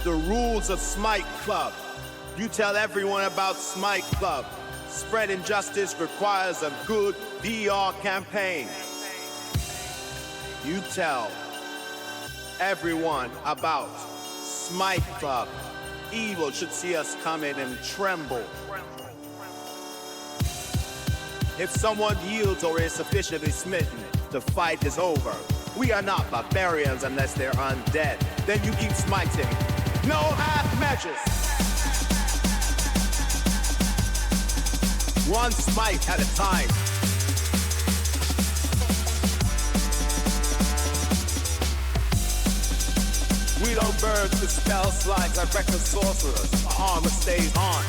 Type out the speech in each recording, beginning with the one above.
the rules of Smite Club. You tell everyone about Smite Club. Spreading justice requires a good VR campaign. You tell everyone about Smite Club. Evil should see us coming and tremble. If someone yields or is sufficiently smitten, the fight is over. We are not barbarians unless they're undead. Then you keep smiting. No half measures. One smite at a time. We don't burn to spell slides like reckless sorcerers. Our armor stays on.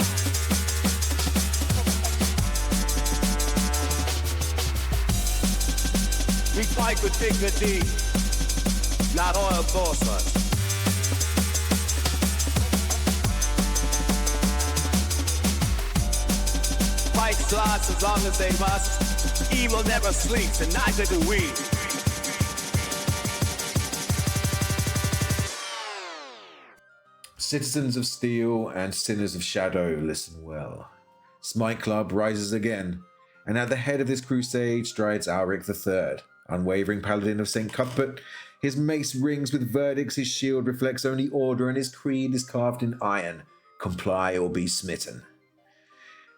We fight with dignity, not oil saucers. Fights last as long as they must. Evil never sleeps, and neither do we. Citizens of Steel and Sinners of Shadow, listen well. Smite Club rises again, and at the head of this crusade strides Alric the Third, unwavering paladin of St. Cuthbert. His mace rings with verdicts, his shield reflects only order, and his creed is carved in iron: comply or be smitten.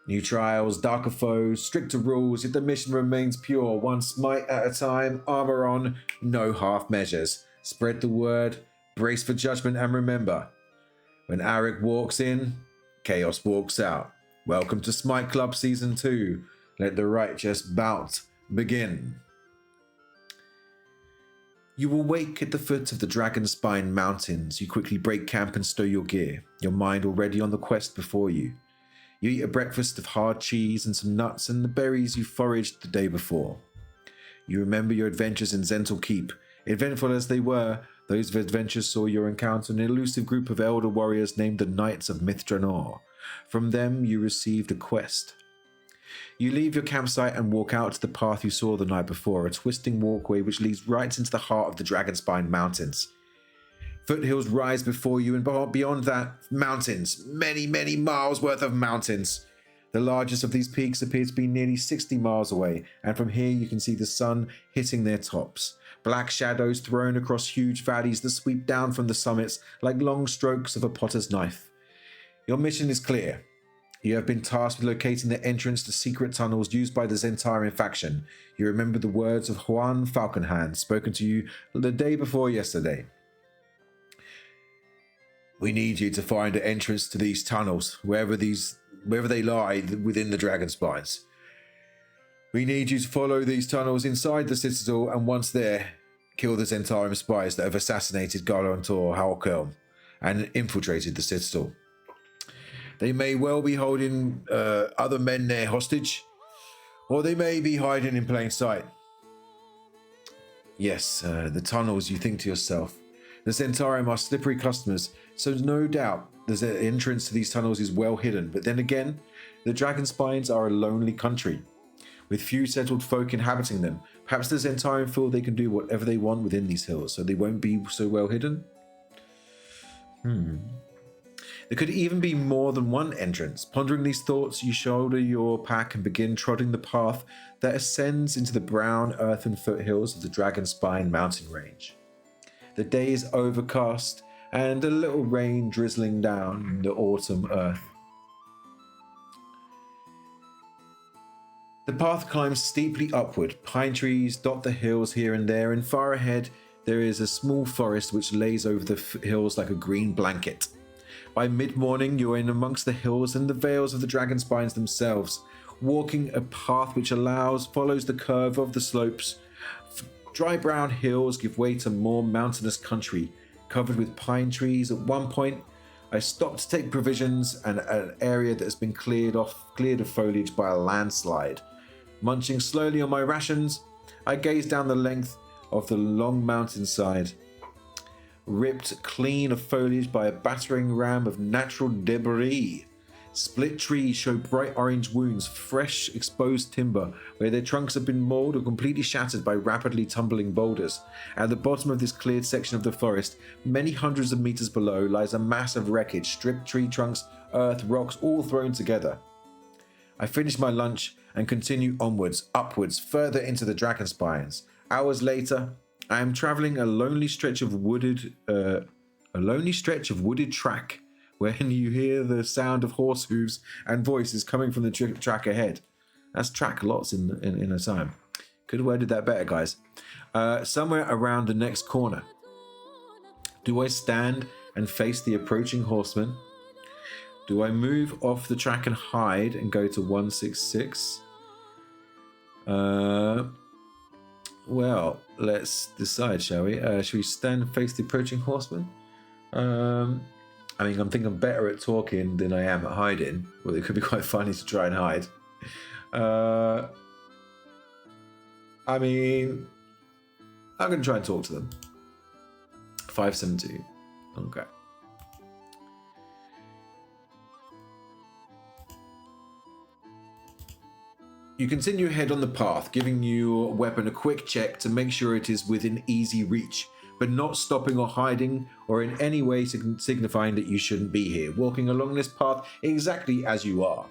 New trials, darker foes, stricter rules, yet the mission remains pure. One smite at a time, armor on, no half measures. Spread the word, brace for judgment, and remember, when Alric walks in, chaos walks out. Welcome to Smite Club Season 2. Let the righteous bout begin. You awake at the foot of the Dragonspine Mountains. You quickly break camp and stow your gear, your mind already on the quest before you. You eat a breakfast of hard cheese and some nuts and the berries you foraged the day before. You remember your adventures in Zhentil Keep. Eventful as they were, those adventures saw your encounter an elusive group of elder warriors named the Knights of Mithranor. From them you received a quest. You leave your campsite and walk out to the path you saw the night before, a twisting walkway which leads right into the heart of the Dragonspine Mountains. Foothills rise before you, and beyond that, mountains. Many, many miles worth of mountains. The largest of these peaks appear to be nearly 60 miles away, and from here you can see the sun hitting their tops. Black shadows thrown across huge valleys that sweep down from the summits like long strokes of a potter's knife. Your mission is clear. You have been tasked with locating the entrance to secret tunnels used by the Zhentarim faction. You remember the words of Juan Falconhand spoken to you the day before yesterday. We need you to find an entrance to these tunnels, wherever they lie within the Dragonspines. We need you to follow these tunnels inside the citadel, and once there, kill the Zhentarim spies that have assassinated Galantor Halkelm and infiltrated the citadel. They may well be holding other men there hostage, or they may be hiding in plain sight. Yes, the tunnels, you think to yourself. The Zhentarim are slippery customers, so no doubt the entrance to these tunnels is well hidden. But then again, the Dragonspines are a lonely country, with few settled folk inhabiting them. Perhaps the Zhentarim feel they can do whatever they want within these hills, so they won't be so well hidden? There could even be more than one entrance. Pondering these thoughts, you shoulder your pack and begin trotting the path that ascends into the brown earthen foothills of the Dragonspine mountain range. The day is overcast and a little rain drizzling down the autumn earth. The path climbs steeply upward. Pine trees dot the hills here and there, and far ahead there is a small forest which lays over the hills like a green blanket. By mid-morning, you're in amongst the hills and the vales of the Dragonspines themselves, walking a path which follows the curve of the slopes. Dry brown hills give way to more mountainous country, covered with pine trees. At one point, I stopped to take provisions and an area that has been cleared of foliage by a landslide. Munching slowly on my rations, I gazed down the length of the long mountainside, ripped clean of foliage by a battering ram of natural debris. Split trees show bright orange wounds, fresh exposed timber, where their trunks have been mauled or completely shattered by rapidly tumbling boulders. At the bottom of this cleared section of the forest, many hundreds of meters below, lies a mass of wreckage, stripped tree trunks, earth, rocks, all thrown together. I finish my lunch and continue onwards, upwards, further into the Dragonspines. Hours later, I am traveling a lonely stretch of wooded track, when you hear the sound of horse hooves and voices coming from the track ahead. That's track lots in a time. Could have worded that better, guys. Somewhere around the next corner. Do I stand and face the approaching horseman? Do I move off the track and hide and go to 166? Well, let's decide, shall we? Should we stand and face the approaching horseman? I mean, I'm thinking I'm better at talking than I am at hiding. Well, it could be quite funny to try and hide. I mean, I'm going to try and talk to them. 572. Okay. You continue ahead on the path, giving your weapon a quick check to make sure it is within easy reach, but not stopping or hiding or in any way signifying that you shouldn't be here, walking along this path exactly as you are.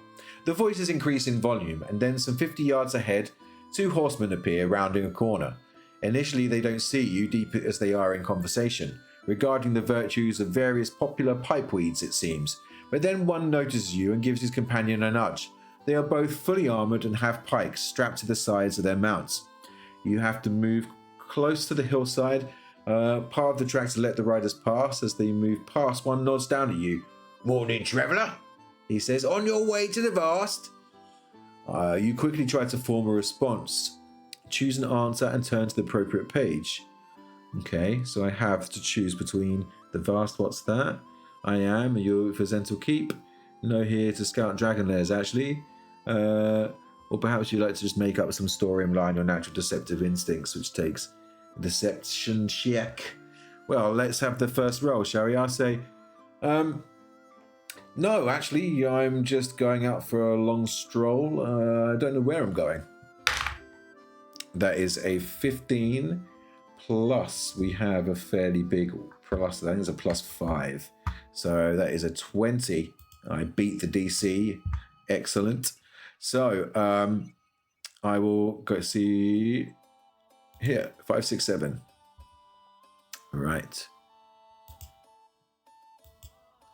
The voices increase in volume, and then some 50 yards ahead, two horsemen appear rounding a corner. Initially, they don't see you, deep as they are in conversation, regarding the virtues of various popular pipeweeds, it seems, but then one notices you and gives his companion a nudge. They are both fully armoured and have pikes strapped to the sides of their mounts. You have to move close to the hillside, part of the track to let the riders pass. As they move past, one nods down at you. "Morning, traveller," he says. "On your way to the vast?" You quickly try to form a response. Choose an answer and turn to the appropriate page. Okay, so I have to choose between the vast, what's that? I am, you're for Zhentil Keep. No, here to scout dragon lairs, actually. Or perhaps you'd like to just make up some story and rely on your natural deceptive instincts, which takes a deception check. Well, let's have the first roll, shall we? I'll say, no, actually, I'm just going out for a long stroll. I don't know where I'm going. That is a 15 plus. We have a fairly big plus. I think it's a +5. So that is a 20. I beat the DC. Excellent. So I will go see here. 5, 6, 7. Right.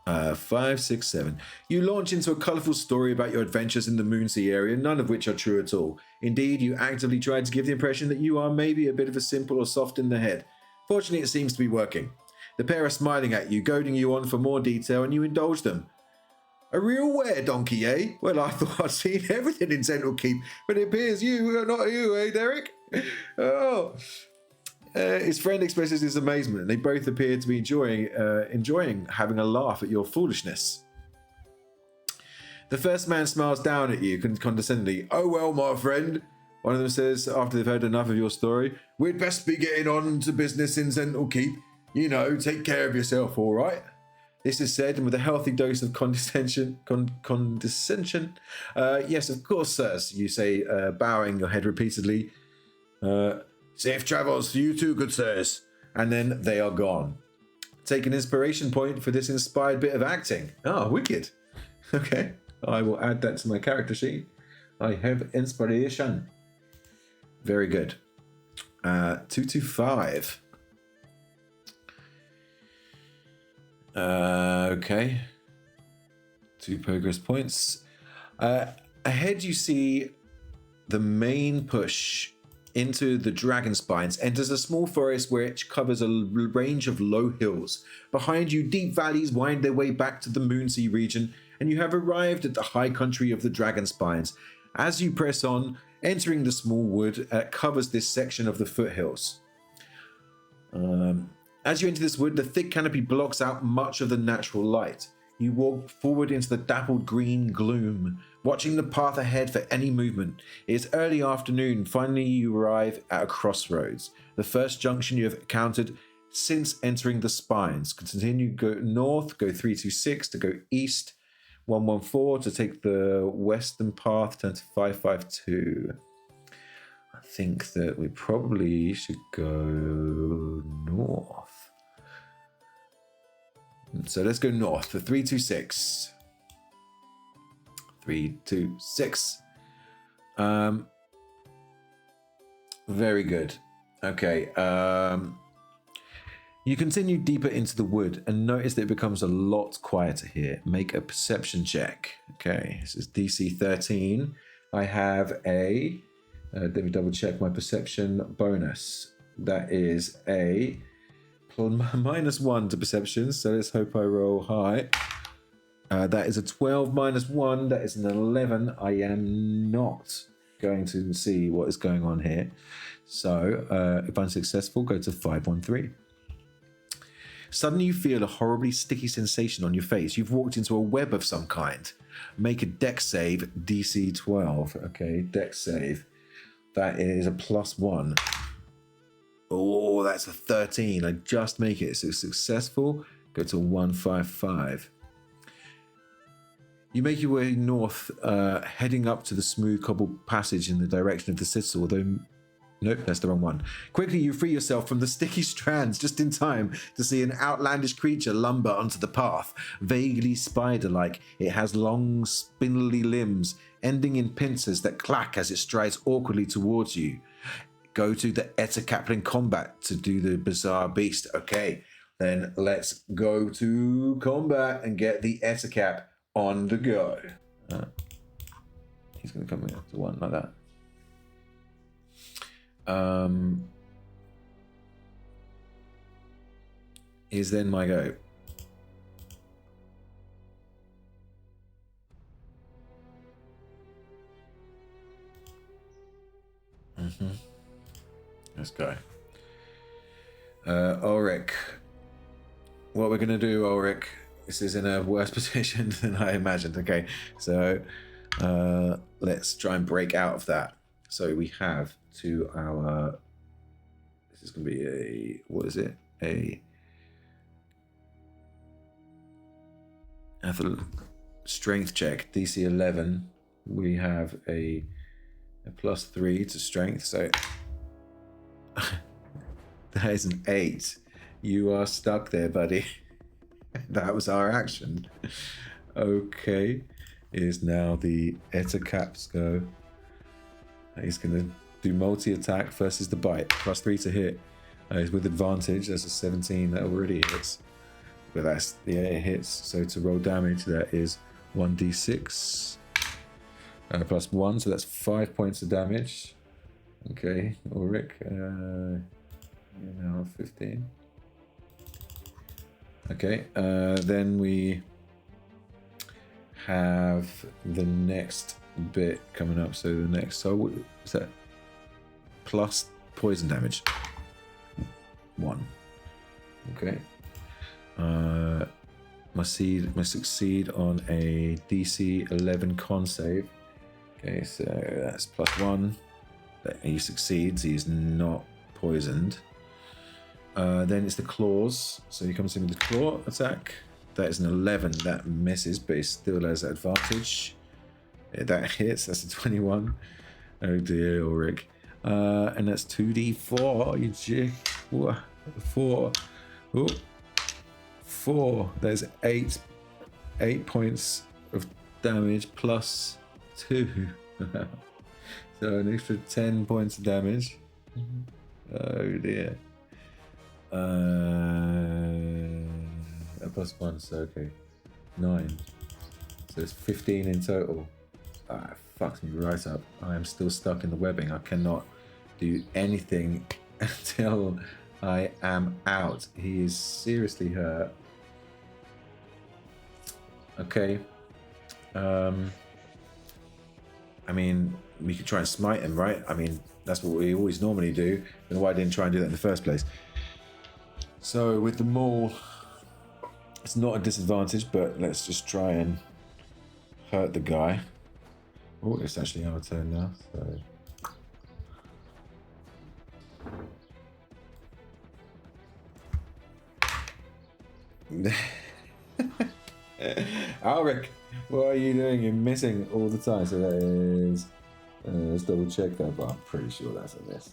5, 6, 7. You launch into a colourful story about your adventures in the Moonsea area, none of which are true at all. Indeed, you actively try to give the impression that you are maybe a bit of a simple or soft in the head. Fortunately, it seems to be working. The pair are smiling at you, goading you on for more detail, and you indulge them. "A real were-donkey, eh? Well, I thought I'd seen everything in Zhentil Keep, but it appears you are not you, eh, Derek?" Oh. His friend expresses his amazement, and they both appear to be enjoying having a laugh at your foolishness. The first man smiles down at you condescendingly. "Oh well, my friend," one of them says after they've heard enough of your story. "We'd best be getting on to business in Zhentil Keep. You know, take care of yourself, all right?" This is said, and with a healthy dose of condescension. "Yes, of course, sirs," you say, bowing your head repeatedly. "Safe travels to you too, good sirs." And then they are gone. Take an inspiration point for this inspired bit of acting. Oh, wicked. Okay, I will add that to my character sheet. I have inspiration. Very good. 225. Okay. 2 progress points. Ahead you see the main push into the Dragonspines enters a small forest which covers a range of low hills. Behind you, deep valleys wind their way back to the Moonsea region, and you have arrived at the high country of the Dragonspines. As you press on, entering the small wood covers this section of the foothills. As you enter this wood, the thick canopy blocks out much of the natural light. You walk forward into the dappled green gloom, watching the path ahead for any movement. It's early afternoon. Finally, you arrive at a crossroads, the first junction you have encountered since entering the Spines. Continue, go north, go 326 to go east. 114 to take the western path, turn to 552. I think that we probably should go north. So let's go north for 326. 326. Very good. Okay. You continue deeper into the wood and notice that it becomes a lot quieter here. Make a perception check. Okay, this is DC 13. I have a, let me double check my perception bonus. That is a -1 to perception, so let's hope I roll high. That is a 12 minus 1, that is an 11. I am not going to see what is going on here. So if I'm successful, go to 513. Suddenly you feel a horribly sticky sensation on your face. You've walked into a web of some kind. Make a dex save, DC 12. Okay, dex save. That is a +1. Oh, that's a 13. I just make it. So successful, go to 155. You make your way north, heading up to the smooth cobbled passage in the direction of the citadel, although... Nope, that's the wrong one. Quickly, you free yourself from the sticky strands just in time to see an outlandish creature lumber onto the path. Vaguely spider-like, it has long, spindly limbs, ending in pincers that clack as it strides awkwardly towards you. Go to the Ettercap in combat to do the bizarre beast. Okay, then let's go to combat and get the Ettercap on the go. He's going to come in to one like that. Is then my go. Let's go. Alric. What we're gonna do, Alric, this is in a worse position than I imagined. Okay, so let's try and break out of that. So we have to our, this is going to be a, what is it? A strength check, DC 11. We have a +3 to strength, so that is an 8. You are stuck there, buddy. That was our action. Okay, is now the Ettercap's go. He's going to do multi-attack versus the bite. +3 to hit. He's with advantage. That's a 17. That already hits. But that's, yeah, it hits. So to roll damage, that is 1d6. +1, so that's 5 points of damage. Okay, Alric. You're now 15. Okay, then we have the next bit coming up. So the next, so what is that? Plus poison damage. 1. Okay. Must succeed on a DC 11 con save. Okay, so that's +1. He succeeds. He's not poisoned. Then it's the claws. So he comes in with the claw attack. That is an 11. That misses, but he still has advantage. Yeah, that hits. That's a 21. Oh dear, Alric. And that's 2d4. You jig. 4. Oh. 4. There's 8 points of damage plus 2. So an extra 10 points of damage. Oh dear. A +1, so okay. 9. So it's 15 in total. Ah, fucks me right up. I am still stuck in the webbing. I cannot do anything until I am out. He is seriously hurt. Okay. I mean, we could try and smite him, right? I mean, that's what we always normally do. Then why didn't try and do that in the first place? So with the maul, it's not a disadvantage, but let's just try and hurt the guy. Oh, it's actually our turn now. So Alric, What are you doing? You're missing all the time. So that is. Let's double check that, but I'm pretty sure that's a miss.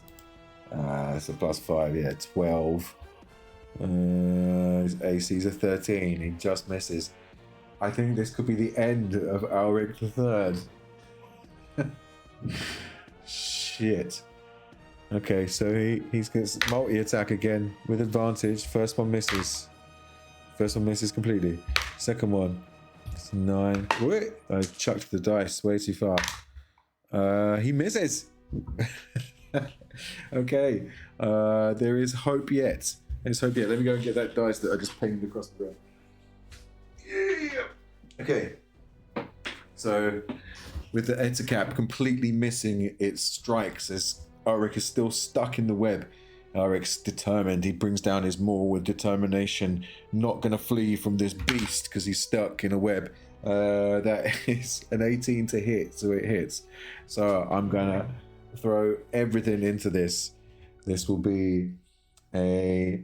It's a +5, yeah, 12. His AC's a 13. He just misses. I think this could be the end of Alric the Third. Shit. Okay, so he's gets multi-attack again with advantage. First one misses. First one misses completely. Second one, it's 9. Wait, I chucked the dice way too far. He misses. Okay, there is hope yet. There's hope yet. Let me go and get that dice that I just pinged across the room. Yeah. Okay. So, with the Ettercap completely missing its strikes, as Alric is still stuck in the web. Alric's determined. He brings down his maul with determination. Not going to flee from this beast because he's stuck in a web. That is an 18 to hit, so it hits. So I'm going to throw everything into this. This will be a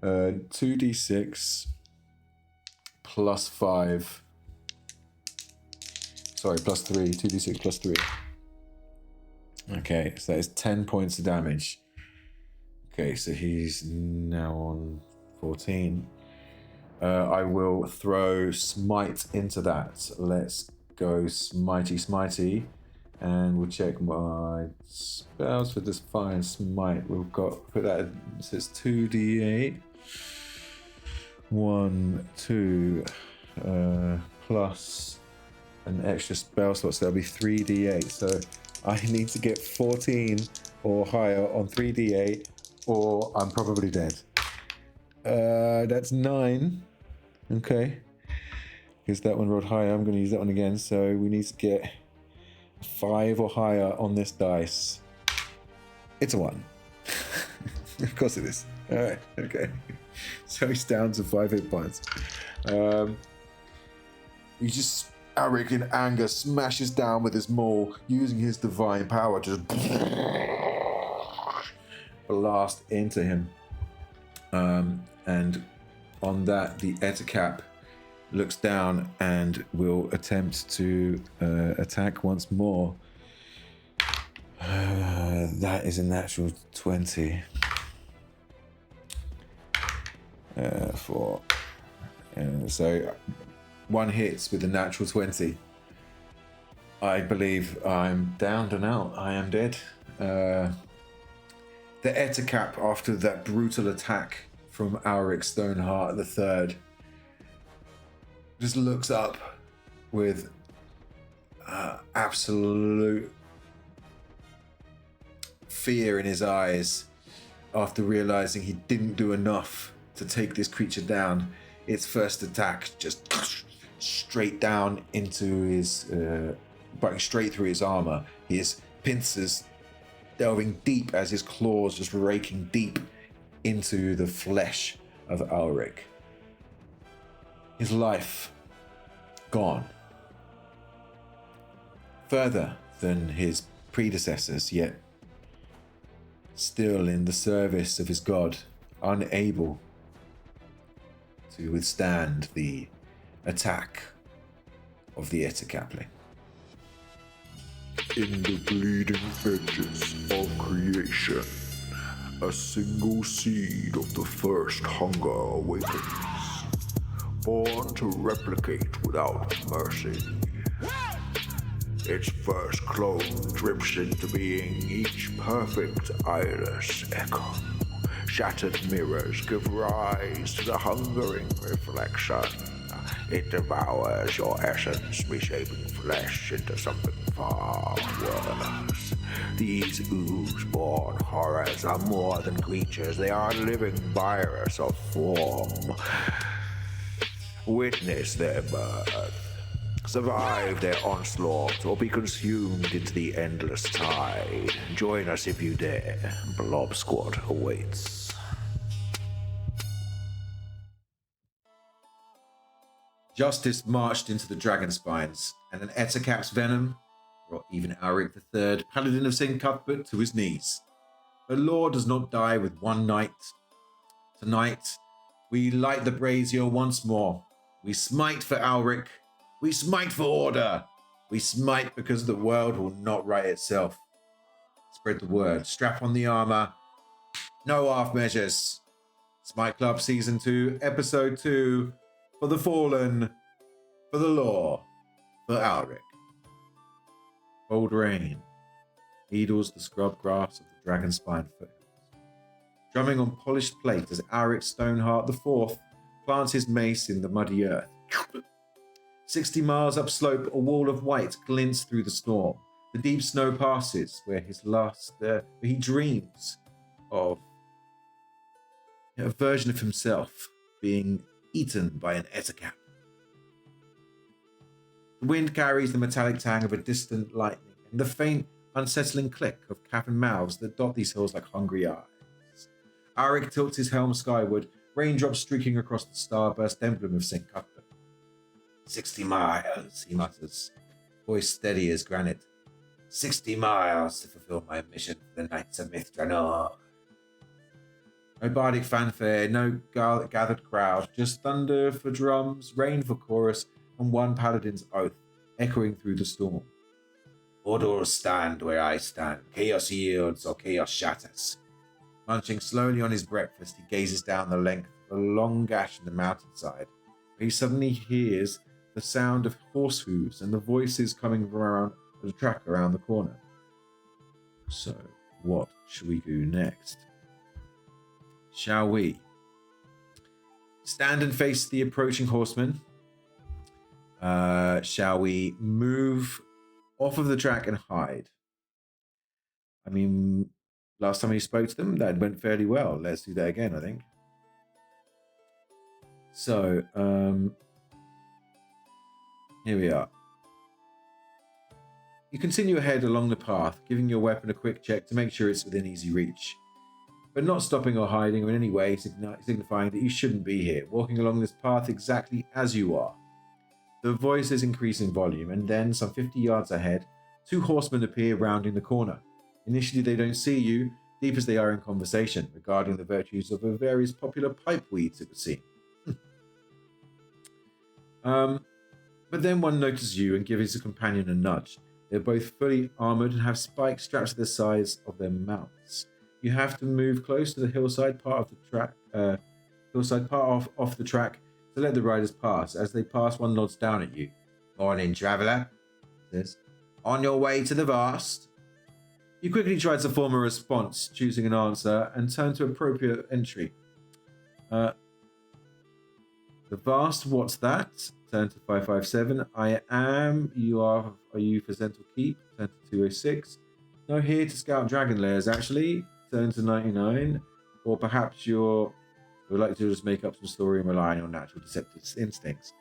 2d6 plus 5. Sorry, plus 3. 2d6 plus 3. Okay, so that is 10 points of damage. Okay, so he's now on 14. I will throw Smite into that. Let's go Smitey. And we'll check my spells for this fine Smite. We've got, put that, so it's 2d8. 1, 2, plus an extra spell slot, so that'll be 3d8. So I need to get 14 or higher on 3d8, or I'm probably dead. That's 9. Okay. Because that one rolled higher, I'm going to use that one again. So we need to get 5 or higher on this dice. It's a 1. Of course it is. All right. Okay. So he's down to 5 hit points. Alric in anger smashes down with his maul, using his divine power to blast into him. And on that, the Ettercap looks down and will attempt to attack once more. That is a natural 20. 4. So one hits with a natural 20. I believe I'm downed and out. I am dead. The Ettercap, after that brutal attack from Alric Stoneheart the Third, just looks up with absolute fear in his eyes after realizing he didn't do enough to take this creature down. Its first attack just straight down into his, biting straight through his armor. His pincers delving deep as his claws just raking deep into the flesh of Alric. His life gone. Further than his predecessors, yet still in the service of his god, unable to withstand the attack of the Ettercapling. In the bleeding edges of creation, a single seed of the first hunger awakens, born to replicate without mercy. Its first clone drips into being, each perfect eyeless echo. Shattered mirrors give rise to the hungering reflection. It devours your essence, reshaping flesh into something far worse. These ooze-born horrors are more than creatures, they are a living virus of form. Witness their birth. Survive their onslaught or be consumed into the endless tide. Join us if you dare. Blob Squad awaits. Justice marched into the Dragonspines, and an Ettercap's venom brought even Alric the Third, Paladin of St. Cuthbert, to his knees. But law does not die with one night. Tonight, we light the brazier once more. We smite for Alric, We smite for order. We smite because the world will not right itself. Spread the word. Strap on the armor. No half measures. Smite Club Season 2, Episode 2. For the fallen. For the law. For Alric. Cold rain needles the scrub grass of the Dragonspine foothills. Drumming on polished plate as Alric Stoneheart the Fourth plants his mace in the muddy earth. 60 miles upslope, a wall of white glints through the storm. The deep snow passes where where he dreams of a version of himself being eaten by an ettercap. The wind carries the metallic tang of a distant lightning and the faint, unsettling click of cabin mouths that dot these hills like hungry eyes. Alric tilts his helm skyward, raindrops streaking across the starburst emblem of St. Cuthbert. 60 miles, he mutters, voice steady as granite. 60 miles to fulfill my mission for the Knights of Mithranor. No bardic fanfare, no gathered crowd, just thunder for drums, rain for chorus, and one paladin's oath echoing through the storm. Order stand where I stand, chaos yields or chaos shatters. Munching slowly on his breakfast, he gazes down the length of a long gash in the mountainside, where he suddenly hears the sound of horse hooves and the voices coming from around the track around the corner. So, what shall we do next? Shall we stand and face the approaching horsemen? Shall we move off of the track and hide? I mean, last time we spoke to them, that went fairly well. Let's do that again, I think. So, here we are. You continue ahead along the path, giving your weapon a quick check to make sure it's within easy reach, but not stopping or hiding or in any way signifying that you shouldn't be here, walking along this path exactly as you are. The voices increase in volume, and then, some 50 yards ahead, two horsemen appear rounding the corner. Initially, they don't see you, deep as they are in conversation, regarding the virtues of the various popular pipe weeds, it would seem. But then one notices you and gives his companion a nudge. They're both fully armored and have spikes strapped to the sides of their mounts. You have to move close to the hillside part of the track, off the track, to let the riders pass. As they pass, one nods down at you. Morning, traveller, says. On your way to the vast? You quickly try to form a response, choosing an answer, and turn to appropriate entry. The vast, what's that? Turn to 557. I am. Are you for Zhentil Keep? Turn to 206. No, here to scout dragon lairs, actually. Turn to 99. Or perhaps you would like to just make up some story and rely on your natural deceptive instincts.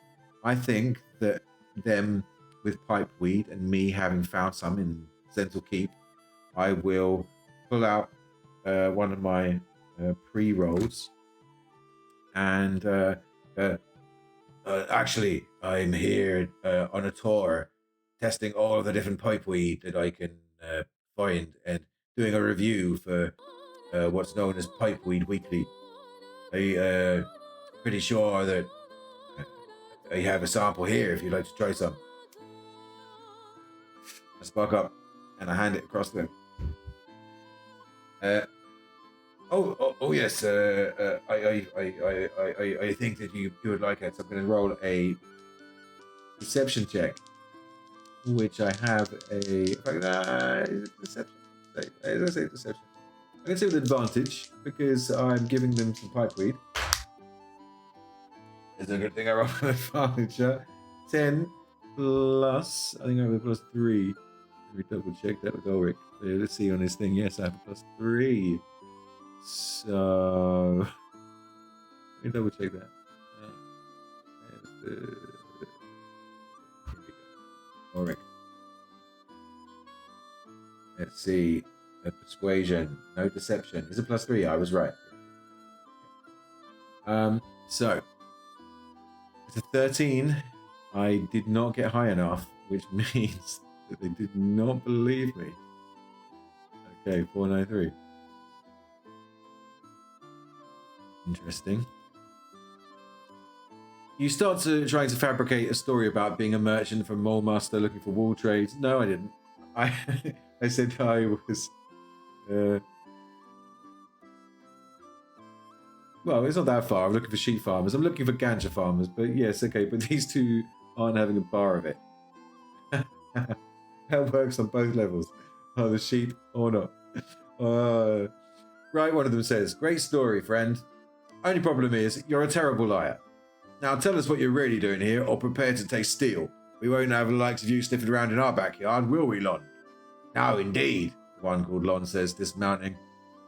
I think that them with pipeweed and me having found some in Zhentil Keep, I will pull out one of my pre-rolls and actually, I'm here on a tour, testing all of the different pipeweed that I can find and doing a review for what's known as Pipeweed Weekly. I'm pretty sure that I have a sample here if you'd like to try some. I spark up and I hand it across to him. Oh yes. I think that you would like it. So I'm going to roll a deception check, which I have a deception. As I say deception, I'm going to say with advantage because I'm giving them some pipeweed. It's a good thing I rolled an advantage. 10 plus. I think I have a plus 3. Let me double check that with Alric. Let's see on this thing. Yes, I have a plus 3. So let me double check that. Alric. Let's see. A persuasion, no deception. Is it plus 3? I was right. So it's a 13. I did not get high enough, which means that they did not believe me. Okay, 493. Interesting. You start to trying to fabricate a story about being a merchant from Mole Master looking for wool trades. No, I didn't. I I said I was. Well, it's not that far. I'm looking for sheep farmers. I'm looking for ganja farmers. But yes, okay. But these two aren't having a bar of it. That works on both levels. Are the sheep or not? Right, one of them says, "Great story, friend. Only problem is, you're a terrible liar. Now tell us what you're really doing here, or prepare to taste steel. We won't have the likes of you sniffing around in our backyard, will we, Lon?" "No, indeed," the one called Lon says, dismounting.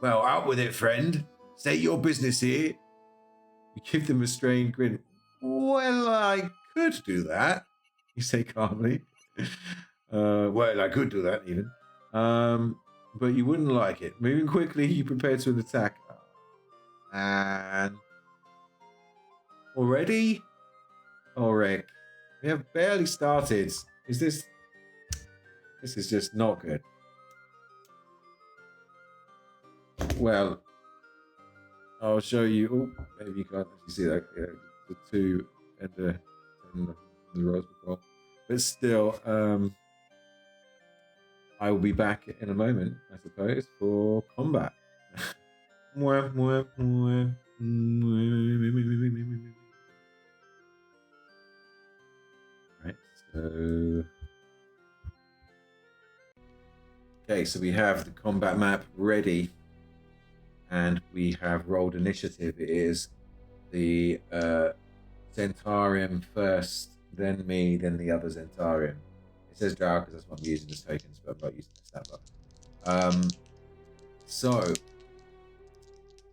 "Well, out with it, friend. State your business here." You give them a strained grin. "Well, I could do that," you say calmly. Well, I could do that, even. But you wouldn't like it. Moving quickly, you prepare to an attack. And already? Alric, we have barely started. Is this... This is just not good. Well, I'll show you... Oh, maybe you can't actually see that. Yeah, the 2 and the rose before. But still, I will be back in a moment, I suppose, for combat. Right, so... Okay, so we have the combat map ready, and we have rolled initiative. It is the Zentarium first, then me, then the other Zentarium. It says Drow because that's what I'm using as tokens, but I'm not using the stat bar. So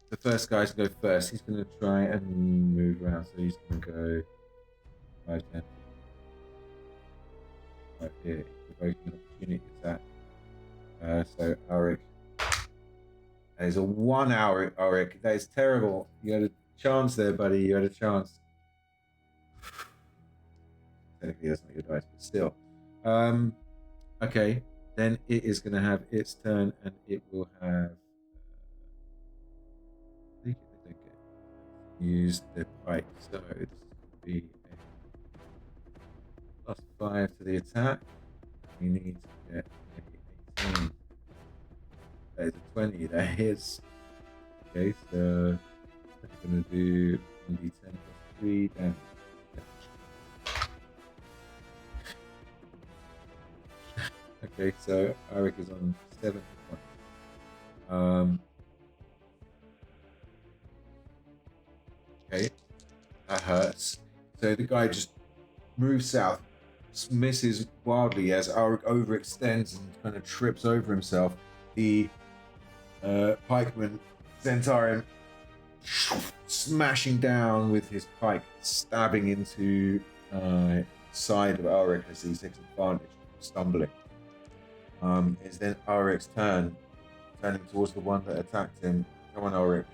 the first guy's going to go first. He's going to try and move around, so he's going to go 5, 10. Right here, provoking an opportunity attack. So Alric, that is a 1 hour. Alric, that is terrible. You had a chance there, buddy. You had a chance. Technically, that's not your dice, but still. Okay, then it is going to have its turn, and it will have. I think it did get use the pike, so this is going to be a +5 to the attack. You need to get a 18. That is a 20. That hits. Okay, so I'm going to do 1d10 plus 3 damage. Okay, so Alric is on 7 points. Okay, that hurts. So the guy just moves south, misses wildly as Alric overextends and kind of trips over himself. The pikeman Zentarium smashing down with his pike, stabbing into side of Alric as he takes advantage, stumbling. It's then Alric's turn, turning towards the one that attacked him. Come on, Alric.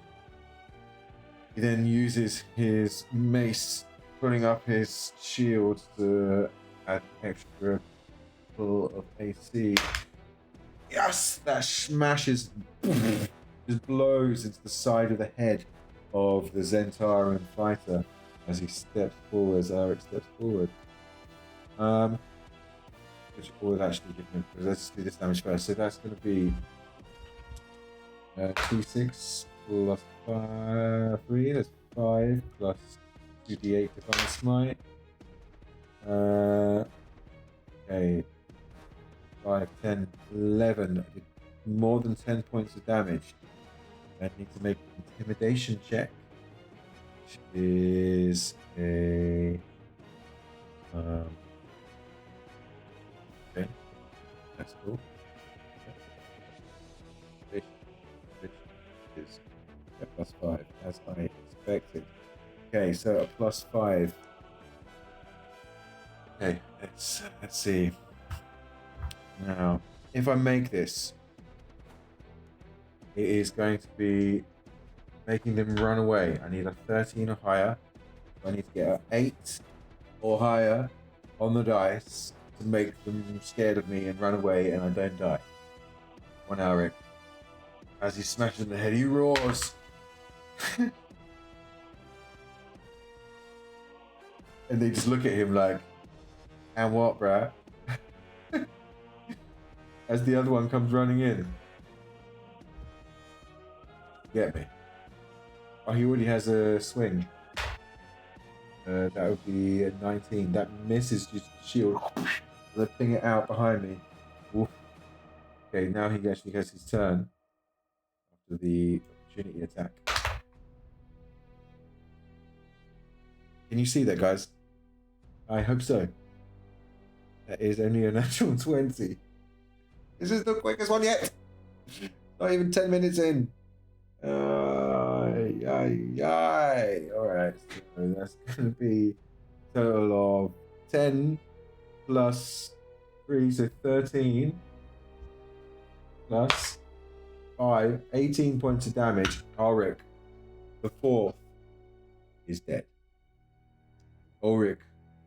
He then uses his mace, pulling up his shield to add extra full of AC. Yes, that smashes, just blows into the side of the head of the Zentarian fighter as he steps forward, as Alric steps forward. Which will actually give me, let's do this damage first. So that's going to be 2d6 plus 3, that's 5 plus 2d8 divine smite. Okay, 5, 10, 11. I did more than 10 points of damage. I need to make an intimidation check, which is a okay, that's cool. Which is +5, as I expected. Okay, so a +5. Okay, let's see. Now, if I make this, it is going to be making them run away. I need a 13 or higher. I need to get an 8 or higher on the dice to make them scared of me and run away, and I don't die. 1 Alric. As he smashes in the head, he roars. And they just look at him like, and what, bruh? As the other one comes running in. Get me. Oh, he already has a swing. That would be a 19. That misses just shield. Let's ping it out behind me. Oof. Okay, now he actually has his turn after the opportunity attack. Can you see that, guys? I hope so. That is only a natural 20. This is the quickest one yet. Not even 10 minutes in. Alright, so that's going to be a total of 10 plus 3, so 13 plus 5, 18 points of damage. Alric the Fourth is dead. Alric,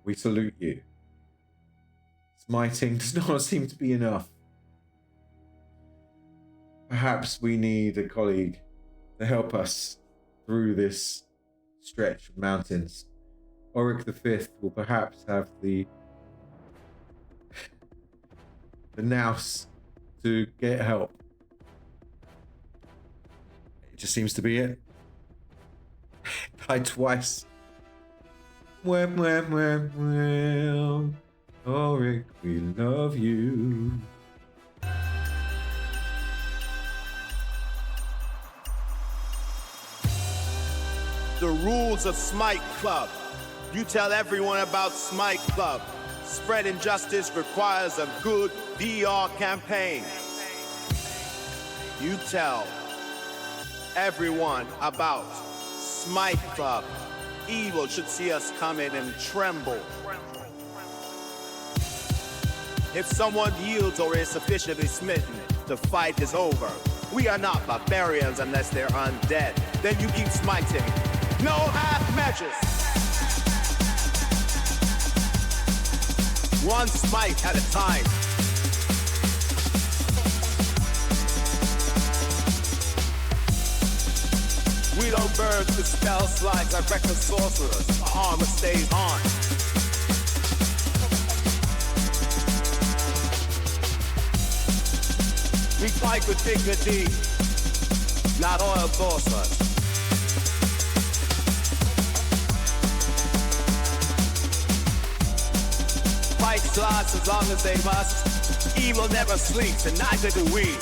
we salute you. Smiting does not seem to be enough. Perhaps we need a colleague to help us through this stretch of mountains. Alric the Fifth will perhaps have the nous to get help. It just seems to be it. Died twice. Well, Alric, we love you. The rules of Smite Club. You tell everyone about Smite Club. Spreading justice requires a good VR campaign. You tell everyone about Smite Club. Evil should see us coming and tremble. If someone yields or is sufficiently smitten, the fight is over. We are not barbarians unless they're undead. Then you keep smiting. No half measures. One smite at a time. We don't burn the spell slides like reckless sorcerers. Our armor stays on. We fight with dignity, not oil sorcerers. Fights last as long as they must. Evil never sleeps, and neither do we.